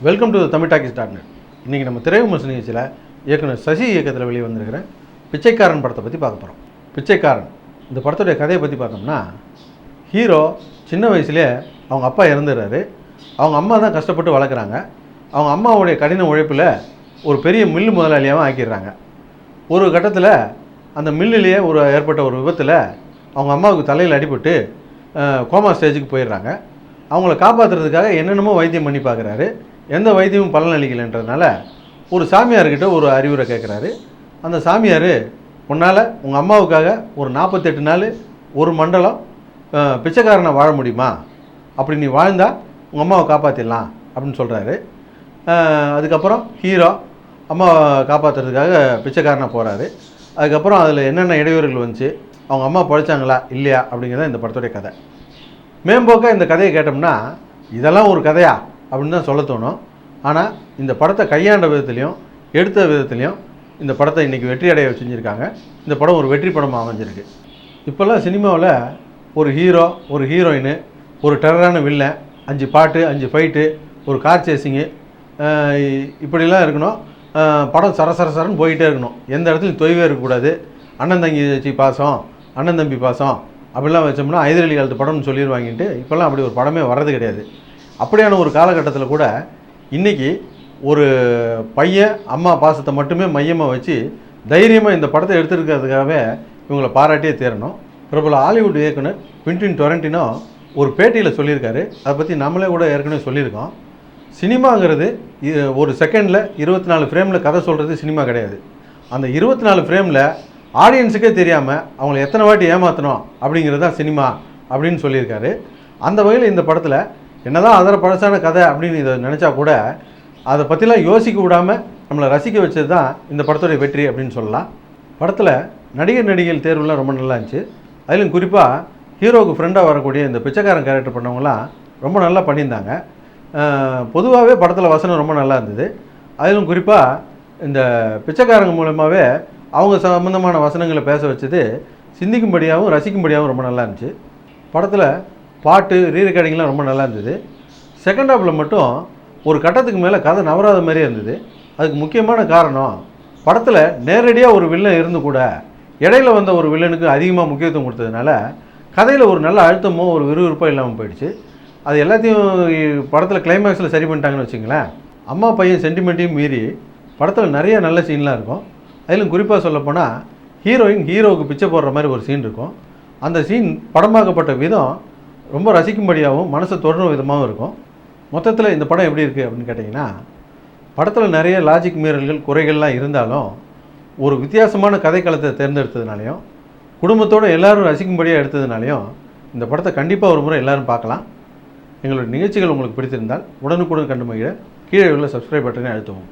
Welcome to Tamil talkies .net. இன்றைக்கி நம்ம திரைவிமர்சன நிகழ்ச்சியில் இயக்குனர் சசி இயக்கத்தில் வெளியே வந்திருக்கிற பிச்சைக்காரன் படத்தை பற்றி பார்க்க போகிறோம். பிச்சைக்காரன் இந்த படத்துடைய கதையை பற்றி பார்த்தோம்னா, ஹீரோ சின்ன வயசுலேயே அவங்க அப்பா இறந்துடுறாரு. அவங்க அம்மா தான் கஷ்டப்பட்டு வளர்க்குறாங்க. அவங்க அம்மாவுடைய கடின உழைப்பில் ஒரு பெரிய மில்லு முதலாளியாகவும் ஆக்கிடுறாங்க. ஒரு கட்டத்தில் அந்த மில்லிலேயே ஏற்பட்ட ஒரு விபத்தில் அவங்க அம்மாவுக்கு தலையில் அடிபட்டு கோமா ஸ்டேஜுக்கு போயிடுறாங்க. அவங்கள காப்பாற்றுறதுக்காக என்னென்னமோ வைத்தியம் பண்ணி பார்க்குறாரு. எந்த வைத்தியமும் பலன் அளிக்கலைன்றதுனால ஒரு சாமியார்கிட்ட ஒரு அறிவுரை கேட்குறாரு. அந்த சாமியார், உன்னால் உங்கள் அம்மாவுக்காக ஒரு 48 நாள் ஒரு மண்டலம் பிச்சைக்காரனை வாழ முடியுமா? அப்படி நீ வாழ்ந்தால் உங்கள் அம்மாவை காப்பாற்றிடலாம் அப்படின்னு சொல்கிறாரு. அதுக்கப்புறம் ஹீரோ அம்மாவை காப்பாற்றுறதுக்காக பிச்சைக்காரனாக போகிறாரு. அதுக்கப்புறம் அதில் என்னென்ன இடையூறுகள் வந்துச்சு, அவங்க அம்மா பழைச்சாங்களா இல்லையா அப்படிங்கிறத இந்த படத்துடைய கதை. மேம்போக்காக இந்த கதையை கேட்டோம்னா இதெல்லாம் ஒரு கதையா அப்படின்னு தான் சொல்ல தோணும். ஆனால் இந்த படத்தை கையாண்ட விதத்துலையும் எடுத்த விதத்துலையும் இந்த படத்தை இன்றைக்கி வெற்றி அடைய செஞ்சுருக்காங்க. இந்த படம் ஒரு வெற்றி படமாக அமைஞ்சிருக்கு. இப்போல்லாம் சினிமாவில் ஒரு ஹீரோ, ஒரு ஹீரோயின், ஒரு டெரரான வில்லன், 5 பாட்டு, 5 ஃபைட்டு, ஒரு கார் சேசிங்கு, இப்படிலாம் இருக்கணும். படம் சரசரன்னு போயிட்டே இருக்கணும். எந்த இடத்துலையும் தொய்வே இருக்கக்கூடாது. அண்ணன் தங்கி பாசம், அண்ணன் தம்பி பாசம் அப்படிலாம் வச்சோம்னா ஐதரலி காலத்து படம்னு சொல்லிடுவாங்கிட்டு இப்போல்லாம் அப்படி ஒரு படமே வர்றது கிடையாது. அப்படியான ஒரு காலகட்டத்தில் கூட இன்றைக்கி ஒரு பையன் அம்மா பாசத்தை மட்டுமே மையமாக வச்சு தைரியமாக இந்த படத்தை எடுத்துருக்கிறதுக்காகவே இவங்களை பாராட்டியே தேரணும். பிரபல ஹாலிவுட் இயக்குனர் குவிண்டின் டொரண்டினோ ஒரு பேட்டியில் சொல்லியிருக்காரு. அதை பற்றி நம்மளே கூட ஏற்கனவே சொல்லியிருக்கோம். சினிமாங்கிறது ஒரு செகண்டில் 24 ஃப்ரேமில் கதை சொல்கிறது சினிமா கிடையாது. அந்த 24 ஃப்ரேமில் ஆடியன்ஸுக்கே தெரியாமல் அவங்கள எத்தனை வாட்டி ஏமாற்றணும் அப்படிங்கிறது தான் சினிமா அப்படின்னு சொல்லியிருக்காரு. அந்த வகையில் இந்த படத்தில் என்னதான் அதர பழசான கதை அப்படின்னு இதை நினச்சா கூட அதை பற்றிலாம் யோசிக்க விடாமல் நம்மளை ரசிக்க வச்சது தான் இந்த படத்துடைய வெற்றி அப்படின்னு சொல்லலாம். படத்தில் நடிகர்கள் தேர்வுலாம் ரொம்ப நல்லா இருந்துச்சு. அதிலும் குறிப்பாக ஹீரோவுக்கு ஃப்ரெண்டாக வரக்கூடிய இந்த பிச்சைக்காரன் கேரக்டர் பண்ணவங்களாம் ரொம்ப நல்லா பண்ணியிருந்தாங்க. பொதுவாகவே படத்தில் வசனம் ரொம்ப நல்லா இருந்தது. அதிலும் குறிப்பாக இந்த பிச்சைக்காரங்க மூலமாகவே அவங்க சம்பந்தமான வசனங்களை பேச வச்சது சிந்திக்கும்படியாகவும் ரசிக்கும்படியாகவும் ரொம்ப நல்லா இருந்துச்சு. படத்தில் பாட்டு ரீரெக்கார்டிங்லாம் ரொம்ப நல்லா இருந்தது. செகண்ட் ஹாஃபில் மட்டும் ஒரு கட்டத்துக்கு மேலே கதை நவராத மாதிரியே இருந்தது. அதுக்கு முக்கியமான காரணம், படத்தில் நேரடியாக ஒரு வில்லன் இருந்து கூட இடையில வந்த ஒரு வில்லனுக்கு அதிகமாக முக்கியத்துவம் கொடுத்ததுனால கதையில் ஒரு நல்ல அழுத்தமோ ஒரு விறுவிறுப்போ இல்லாமல் போயிடுச்சு. அது எல்லாத்தையும் படத்தில் கிளைமேக்ஸில் சரி பண்ணிட்டாங்கன்னு வச்சுங்களேன். அம்மா பையன் சென்டிமெண்ட்டையும் மீறி படத்தில் நிறைய நல்ல சீன்லாம் இருக்கும். அதிலும் குறிப்பாக சொல்லப்போனால் ஹீரோயின் ஹீரோவுக்கு பிச்சை போடுற மாதிரி ஒரு சீன் இருக்கும். அந்த சீன் படமாக்கப்பட்ட விதம் ரொம்ப ரசிக்கும்படியாகவும் மனசை தொடரும் விதமாகவும் இருக்கும். மொத்தத்தில் இந்த படம் எப்படி இருக்குது அப்படின்னு கேட்டிங்கன்னா, படத்தில் நிறைய லாஜிக் மீறல்கள் குறைகள்லாம் இருந்தாலும் ஒரு வித்தியாசமான கதைக்களத்தை தேர்ந்தெடுத்ததுனாலையும் குடும்பத்தோடு எல்லோரும் ரசிக்கும்படியாக எடுத்ததுனாலையும் இந்த படத்தை கண்டிப்பாக ஒரு முறை எல்லோரும் பார்க்கலாம். எங்களுடைய நிகழ்ச்சிகள் உங்களுக்கு பிடித்திருந்தால் உடனுக்குடன் கண்டு மகிழ கீழே உள்ள சப்ஸ்கிரைப் பட்டனை அழுத்தவும்.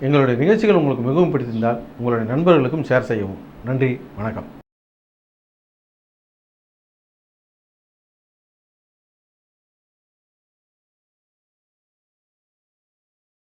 எங்களுடைய நிகழ்ச்சிகள் உங்களுக்கு மிகவும் பிடித்திருந்தால் உங்களுடைய நண்பர்களுக்கும் ஷேர் செய்யவும். நன்றி, வணக்கம்.